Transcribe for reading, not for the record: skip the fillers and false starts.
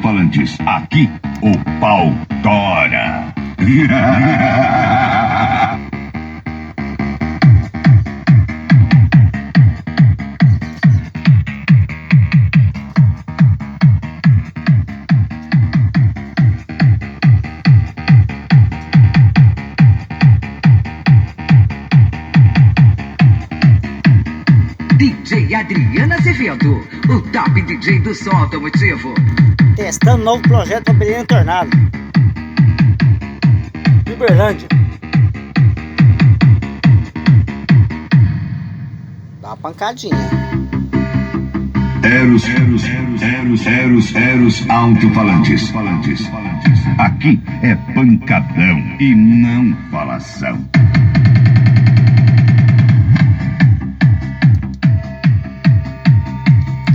alto-falantes. Aqui, o pau tora. DJ Adriana Azevedo, o top DJ do som automotivo. Testando novo projeto para Belém Tornado. Uberlândia. Dá uma pancadinha. Eros alto-falantes. Aqui é pancadão e não falação.